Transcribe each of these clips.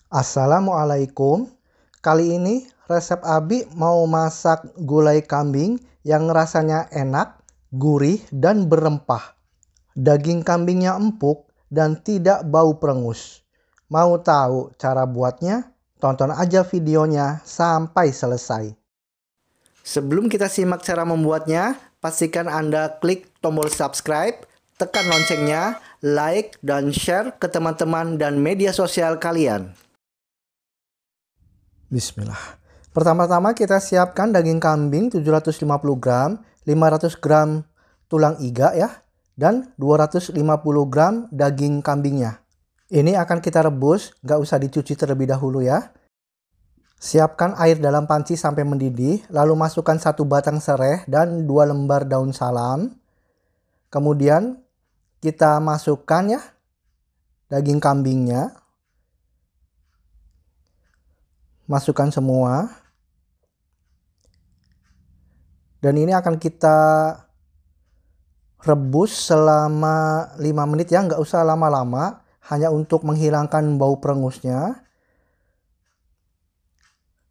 Assalamualaikum. Kali ini resep Abi mau masak gulai kambing yang rasanya enak, gurih, dan berempah. Daging kambingnya empuk dan tidak bau perengus. Mau tahu cara buatnya? Tonton aja videonya sampai selesai. Sebelum kita simak cara membuatnya, pastikan Anda klik tombol subscribe, tekan loncengnya, like, dan share ke teman-teman dan media sosial kalian. Bismillah. Pertama-tama kita siapkan daging kambing 750 gram, 500 gram tulang iga ya, dan 250 gram daging kambingnya. Ini akan kita rebus, nggak usah dicuci terlebih dahulu ya. Siapkan air dalam panci sampai mendidih, lalu masukkan 1 batang sereh dan 2 lembar daun salam. Kemudian kita masukkan ya daging kambingnya. Masukkan semua. Dan ini akan kita rebus selama 5 menit ya, nggak usah lama-lama. Hanya untuk menghilangkan bau perengusnya.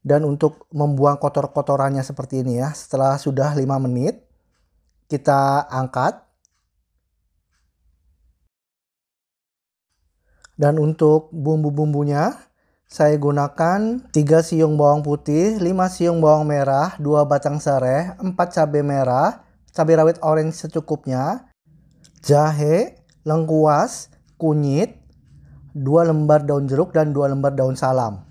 Dan untuk membuang kotor-kotorannya seperti ini ya. Setelah sudah 5 menit, kita angkat. Dan untuk bumbu-bumbunya, saya gunakan 3 siung bawang putih, 5 siung bawang merah, 2 batang sereh, 4 cabai merah, cabai rawit orange secukupnya, jahe, lengkuas, kunyit, 2 lembar daun jeruk dan 2 lembar daun salam.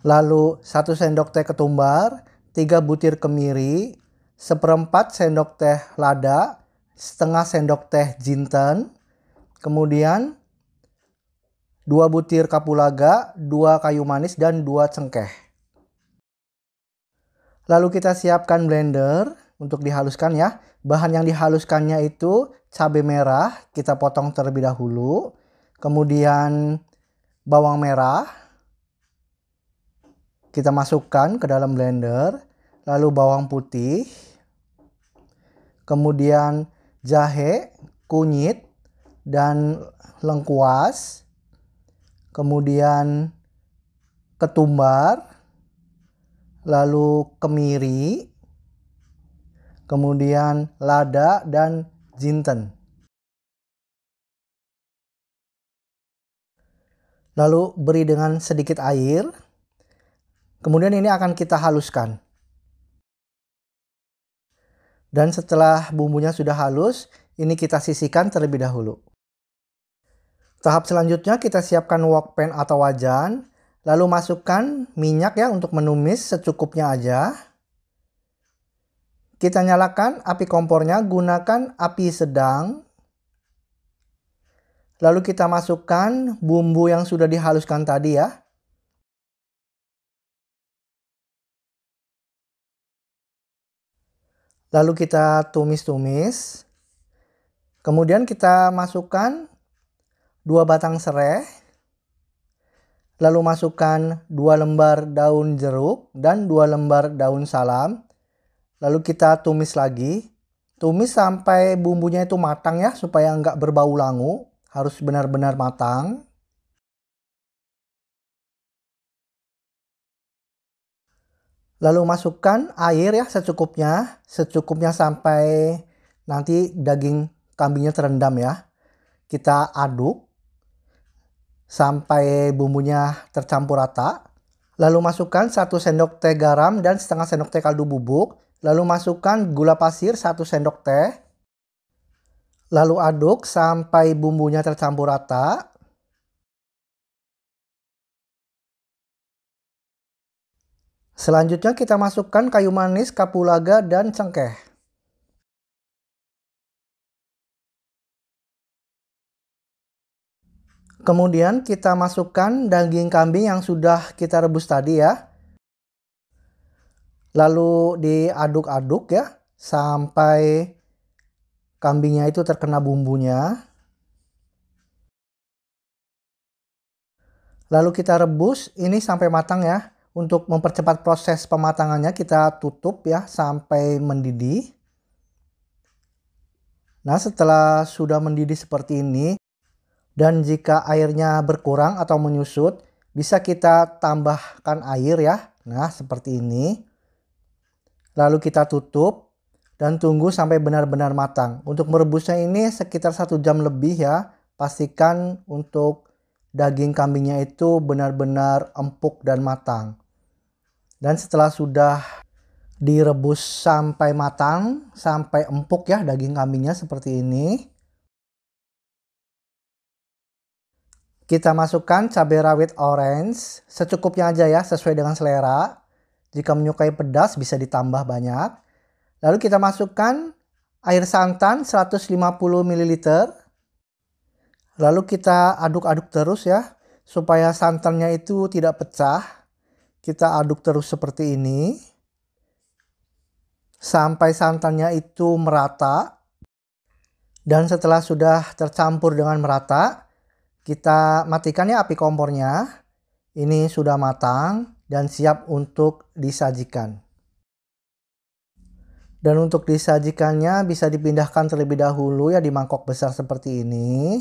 Lalu 1 sendok teh ketumbar, 3 butir kemiri, 1/4 sendok teh lada, setengah sendok teh jinten, kemudian 2 butir kapulaga, 2 kayu manis, dan 2 cengkeh. Lalu kita siapkan blender untuk dihaluskan ya. Bahan yang dihaluskannya itu cabai merah, kita potong terlebih dahulu. Kemudian bawang merah, kita masukkan ke dalam blender. Lalu bawang putih, kemudian jahe, kunyit, dan lengkuas. Kemudian ketumbar, lalu kemiri, kemudian lada dan jinten. Lalu beri dengan sedikit air. Kemudian ini akan kita haluskan. Dan setelah bumbunya sudah halus, ini kita sisihkan terlebih dahulu. Tahap selanjutnya kita siapkan wok pan atau wajan, lalu masukkan minyak ya untuk menumis secukupnya aja. Kita nyalakan api kompornya, gunakan api sedang. Lalu kita masukkan bumbu yang sudah dihaluskan tadi ya. Lalu kita tumis-tumis. Kemudian kita masukkan 2 batang sereh, lalu masukkan 2 lembar daun jeruk dan 2 lembar daun salam. Lalu kita tumis lagi. Tumis sampai bumbunya itu matang ya, supaya nggak berbau langu. Harus benar-benar matang. Lalu masukkan air ya secukupnya. Secukupnya sampai nanti daging kambingnya terendam ya. Kita aduk sampai bumbunya tercampur rata. Lalu masukkan 1 sendok teh garam dan setengah sendok teh kaldu bubuk. Lalu masukkan gula pasir 1 sendok teh. Lalu aduk sampai bumbunya tercampur rata. Selanjutnya kita masukkan kayu manis, kapulaga, dan cengkeh. Kemudian kita masukkan daging kambing yang sudah kita rebus tadi ya. Lalu diaduk-aduk ya sampai kambingnya itu terkena bumbunya. Lalu kita rebus ini sampai matang ya. Untuk mempercepat proses pematangannya kita tutup ya sampai mendidih. Nah setelah sudah mendidih seperti ini, Dan jika airnya berkurang atau menyusut, bisa kita tambahkan air ya. Nah, seperti ini. Lalu kita tutup dan tunggu sampai benar-benar matang. Untuk merebusnya ini sekitar 1 jam lebih ya. Pastikan untuk daging kambingnya itu benar-benar empuk dan matang. Dan setelah sudah direbus sampai matang, sampai empuk ya daging kambingnya seperti ini. Kita masukkan cabai rawit orange secukupnya aja ya, sesuai dengan selera. Jika menyukai pedas bisa ditambah banyak. Lalu kita masukkan air santan 150 ml. Lalu kita aduk-aduk terus ya, supaya santannya itu tidak pecah. Kita aduk terus seperti ini. Sampai santannya itu merata. Dan setelah sudah tercampur dengan merata, kita matikan ya api kompornya. Ini sudah matang dan siap untuk disajikan. Dan untuk disajikannya bisa dipindahkan terlebih dahulu ya di mangkok besar seperti ini.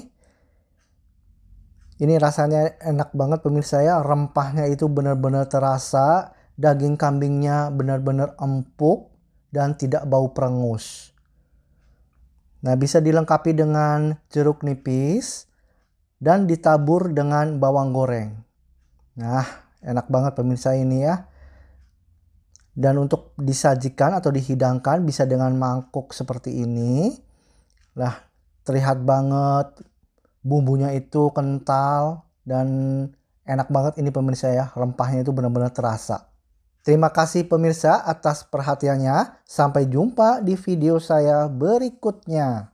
Ini rasanya enak banget pemirsa ya. Rempahnya itu benar-benar terasa. Daging kambingnya benar-benar empuk dan tidak bau perengus. Nah, bisa dilengkapi dengan jeruk nipis dan ditabur dengan bawang goreng. Nah, enak banget pemirsa ini ya. Dan untuk disajikan atau dihidangkan bisa dengan mangkuk seperti ini. Nah, terlihat banget bumbunya itu kental dan enak banget ini pemirsa ya. Rempahnya itu benar-benar terasa. Terima kasih pemirsa atas perhatiannya. Sampai jumpa di video saya berikutnya.